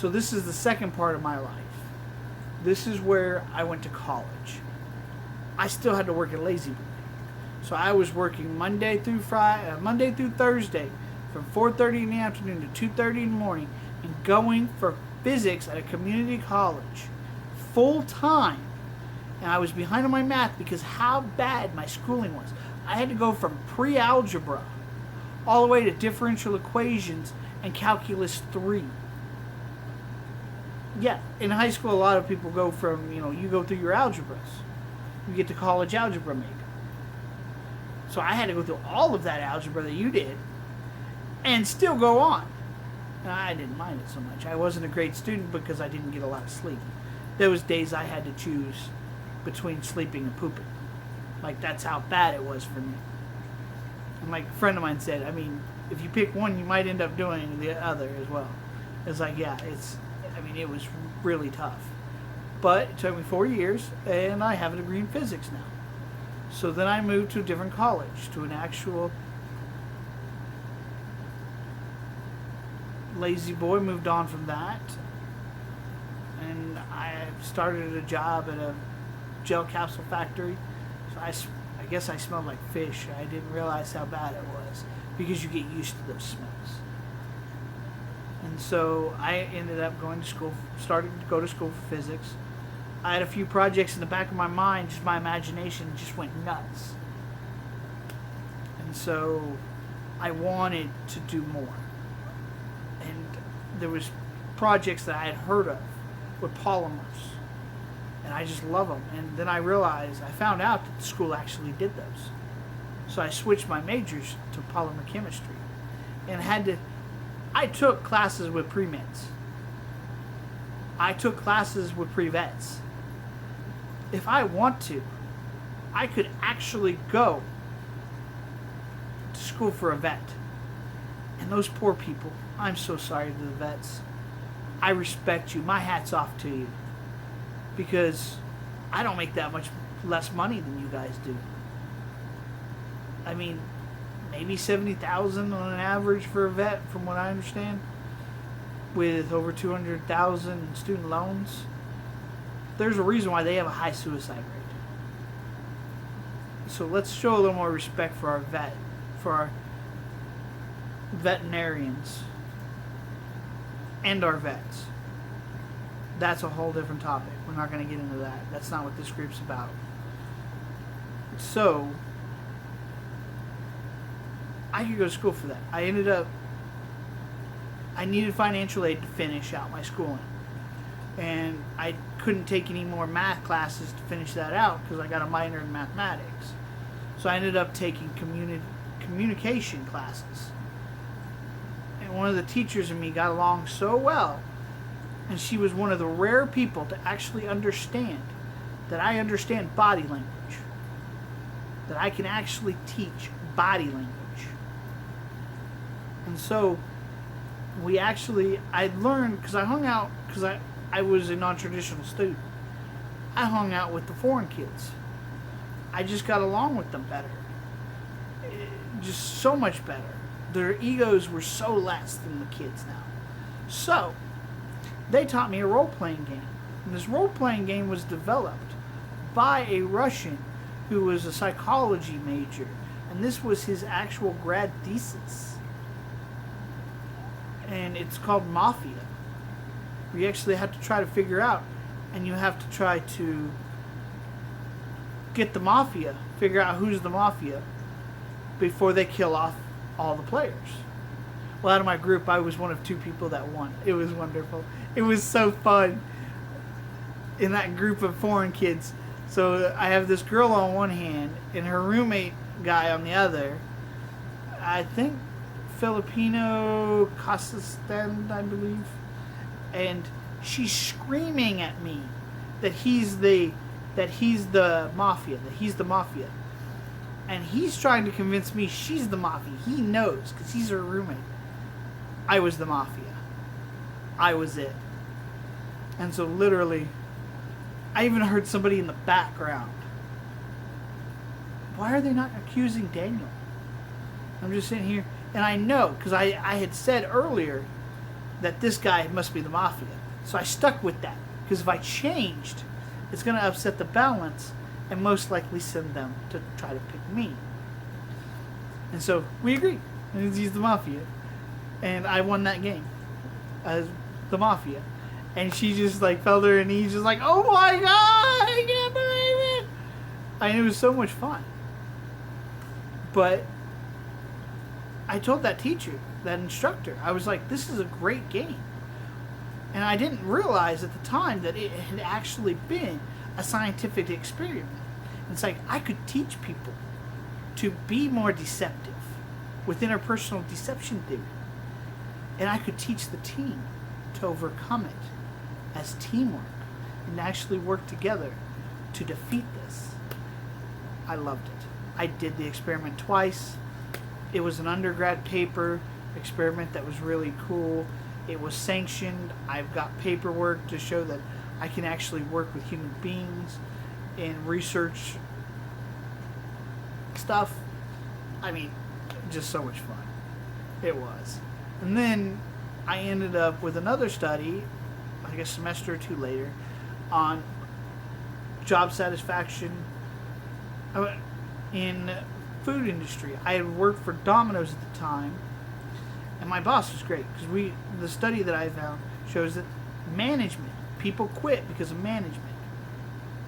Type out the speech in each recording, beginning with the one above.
So this is the second part of my life. This is where I went to college. I still had to work at Lazy Boy. So I was working Monday through Thursday from 4:30 in the afternoon to 2:30 in the morning and going for physics at a community college full time. And I was behind on my math because how bad my schooling was. I had to go from pre-algebra all the way to differential equations and calculus 3. Yeah, in high school a lot of people go from, you go through your algebras. You get to college algebra maybe. So I had to go through all of that algebra that you did and still go on. And I didn't mind it so much. I wasn't a great student because I didn't get a lot of sleep. There was days I had to choose between sleeping and pooping. Like, that's how bad it was for me. And like a friend of mine said, if you pick one, you might end up doing the other as well. It's like, yeah, it was really tough. But it took me 4 years, and I have a degree in physics now. So then I moved to a different college, to an actual Lazy Boy, moved on from that. And I started a job at a gel capsule factory. So I guess I smelled like fish. I didn't realize how bad it was because you get used to those smells. And so I ended up started to go to school for physics. I had a few projects in the back of my mind, just my imagination just went nuts. And so I wanted to do more. And there was projects that I had heard of with polymers. And I just love them. And then I found out that the school actually did those. So I switched my majors to polymer chemistry. And I took classes with pre-meds. I took classes with pre-vets. If I want to, I could actually go to school for a vet. And those poor people, I'm so sorry to the vets. I respect you. My hat's off to you. Because I don't make that much less money than you guys do. Maybe $70,000 on an average for a vet, from what I understand, with over $200,000 in student loans. There's a reason why they have a high suicide rate. So let's show a little more respect for our veterinarians, and our vets. That's a whole different topic. We're not going to get into that. That's not what this group's about. So I could go to school for that. I needed financial aid to finish out my schooling. And I couldn't take any more math classes to finish that out because I got a minor in mathematics. So I ended up taking communication classes. And one of the teachers and me got along so well. And she was one of the rare people to actually understand that I understand body language. That I can actually teach body language. And so I learned, because I was a non-traditional student. I hung out with the foreign kids. I just got along with them better. Just so much better. Their egos were so less than the kids now. So they taught me a role-playing game. And this role-playing game was developed by a Russian who was a psychology major. And this was his actual grad thesis. And it's called Mafia. You actually have to try to figure out, and you have to try to get the Mafia, figure out who's the Mafia, before they kill off all the players. Well, out of my group, I was one of 2 people that won. It was wonderful. It was so fun in that group of foreign kids. So I have this girl on one hand, and her roommate guy on the other. I think Filipino Kazakhstan, I believe. And she's screaming at me that he's the mafia. And he's trying to convince me she's the mafia. He knows, because he's her roommate. I was the mafia. I was it. And so literally, I even heard somebody in the background. Why are they not accusing Daniel? I'm just sitting here, and I know, because I had said earlier that this guy must be the mafia. So I stuck with that, because if I changed, it's going to upset the balance and most likely send them to try to pick me. And so we agreed. And he's the mafia. And I won that game as the mafia. And she just like fell to her knees, just like, oh my god, I can't believe it. And it was so much fun. But I told that teacher, that instructor, I was like, this is a great game. And I didn't realize at the time that it had actually been a scientific experiment. It's like I could teach people to be more deceptive with interpersonal deception theory. And I could teach the team to overcome it as teamwork and actually work together to defeat this. I loved it. I did the experiment twice. It was an undergrad paper experiment that was really cool. It was sanctioned. I've got paperwork to show that I can actually work with human beings and research stuff. I mean, just so much fun. It was. And then I ended up with another study, like a semester or two later, on job satisfaction in food industry. I had worked for Domino's at the time, and my boss was great, because the study that I found shows that management, people quit because of management.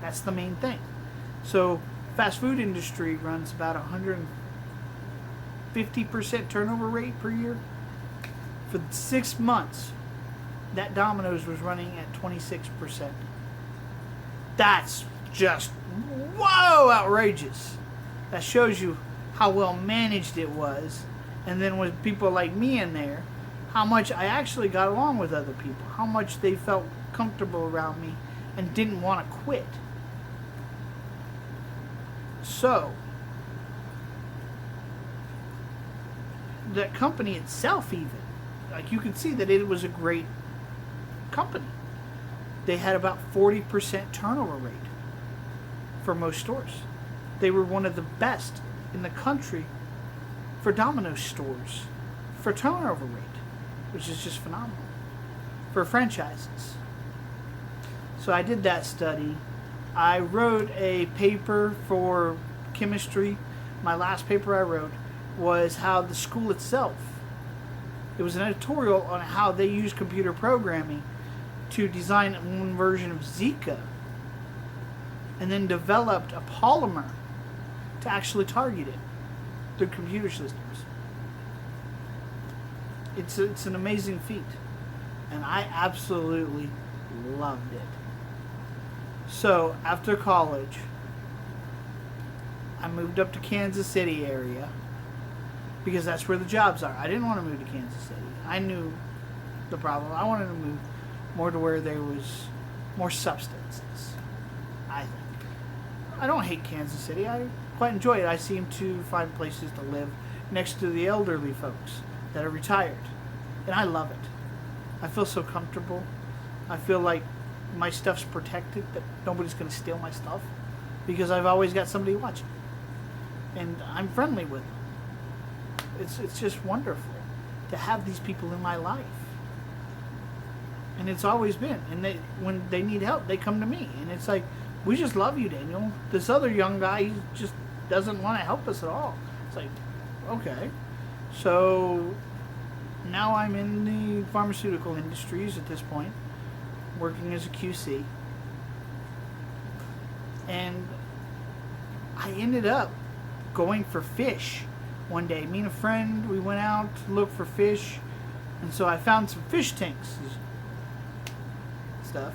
That's the main thing. So fast food industry runs about 150% turnover rate per year. For 6 months, that Domino's was running at 26%. That's just, whoa, outrageous. That shows you how well managed it was. And then with people like me in there, how much I actually got along with other people. How much they felt comfortable around me and didn't want to quit. So, the company itself even, like you could see that it was a great company. They had about 40% turnover rate for most stores. They were one of the best in the country for Domino's stores for turnover rate, which is just phenomenal for franchises. So I did that study. I wrote a paper for chemistry. My last paper I wrote was how the school itself, it was an editorial on how they use computer programming to design one version of Zika and then developed a polymer to actually target it through computer systems. It's an amazing feat, and I absolutely loved it. So after college, I moved up to Kansas City area because that's where the jobs are. I didn't want to move to Kansas City. I knew the problem. I wanted to move more to where there was more substances, I think. I don't hate Kansas City. I quite enjoy it. I seem to find places to live next to the elderly folks that are retired. And I love it. I feel so comfortable. I feel like my stuff's protected, that nobody's going to steal my stuff because I've always got somebody watching. And I'm friendly with them. It's just wonderful to have these people in my life. And it's always been. And when they need help, they come to me. And it's like, we just love you, Daniel. This other young guy, he just doesn't want to help us at all. It's like, okay. So now I'm in the pharmaceutical industries at this point, working as a QC. And I ended up going for fish one day. Me and a friend, we went out to look for fish. And so I found some fish tanks stuff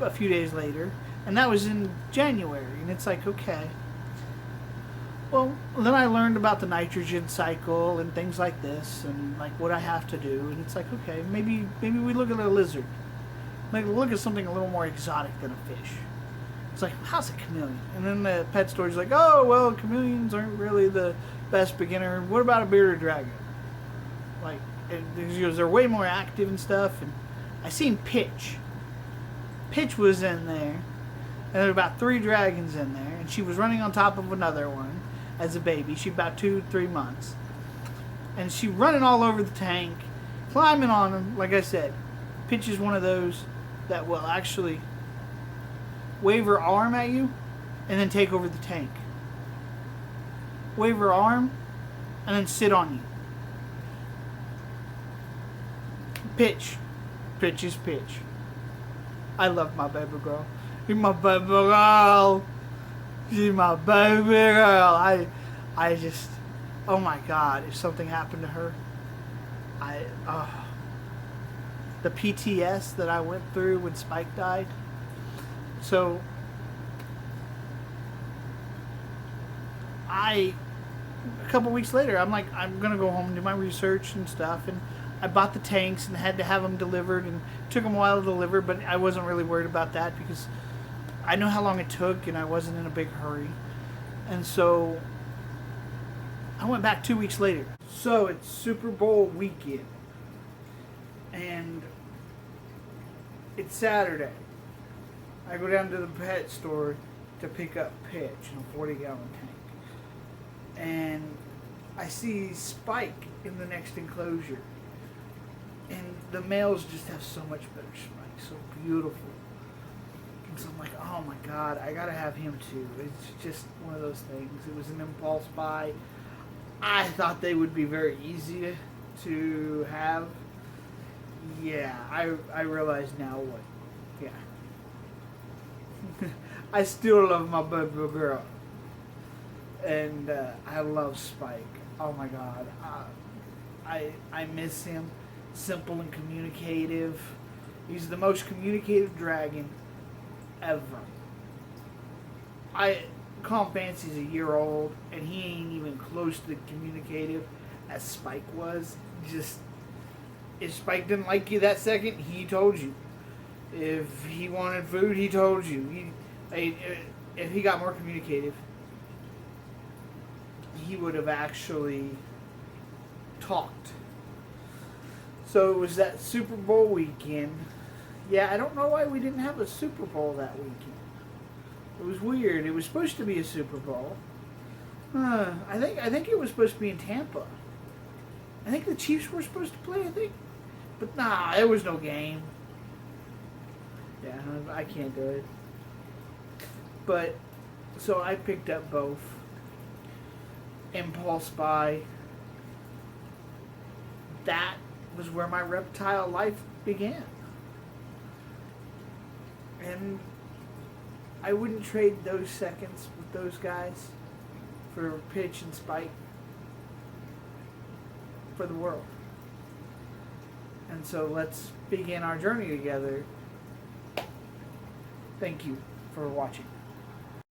a few days later. And that was in January. And it's like, okay. Well, then I learned about the nitrogen cycle and things like this and like what I have to do. And it's like, okay, maybe we look at a lizard. Maybe look at something a little more exotic than a fish. It's like, how's a chameleon? And then the pet store's like, oh, well, chameleons aren't really the best beginner. What about a bearded dragon? Like, they're way more active and stuff. And I seen Pitch. Pitch was in there. And there were about 3 dragons in there. And she was running on top of another one as a baby. She's about 2-3 months. And she running all over the tank. climbing on them, like I said. Pitch is one of those that will actually wave her arm at you and then take over the tank. Wave her arm and then sit on you. Pitch. Pitch is pitch. I love my baby girl. She's my baby girl. She's my baby girl. I just, oh my God, if something happened to her, the PTS that I went through when Spike died. So, a couple weeks later, I'm like, I'm going to go home and do my research and stuff, and I bought the tanks and had to have them delivered, and it took them a while to deliver, but I wasn't really worried about that because I know how long it took and I wasn't in a big hurry. And so I went back 2 weeks later. So it's Super Bowl weekend and it's Saturday. I go down to the pet store to pick up Pitch in a 40-gallon tank. And I see Spike in the next enclosure. And the males just have so much better Spike, so beautiful. And so I'm like, oh my God, I gotta have him too. It's just one of those things. It was an impulse buy. I thought they would be very easy to have. Yeah, I realize now what. Yeah. I still love my baby girl. And I love Spike. Oh my God. I miss him. Simple and communicative. He's the most communicative dragon ever. Calm Fancy's a year old, and he ain't even close to communicative as Spike was. Just, if Spike didn't like you that second, he told you. If he wanted food, he told you. If he got more communicative, he would have actually talked. So it was that Super Bowl weekend. Yeah, I don't know why we didn't have a Super Bowl that weekend. It was weird. It was supposed to be a Super Bowl. I think it was supposed to be in Tampa. I think the Chiefs were supposed to play, I think. But nah, there was no game. Yeah, I can't do it. But, so I picked up both. Impulse buy. That was where my reptile life began. And I wouldn't trade those seconds with those guys for Pitch and Spike for the world. And so let's begin our journey together. Thank you for watching.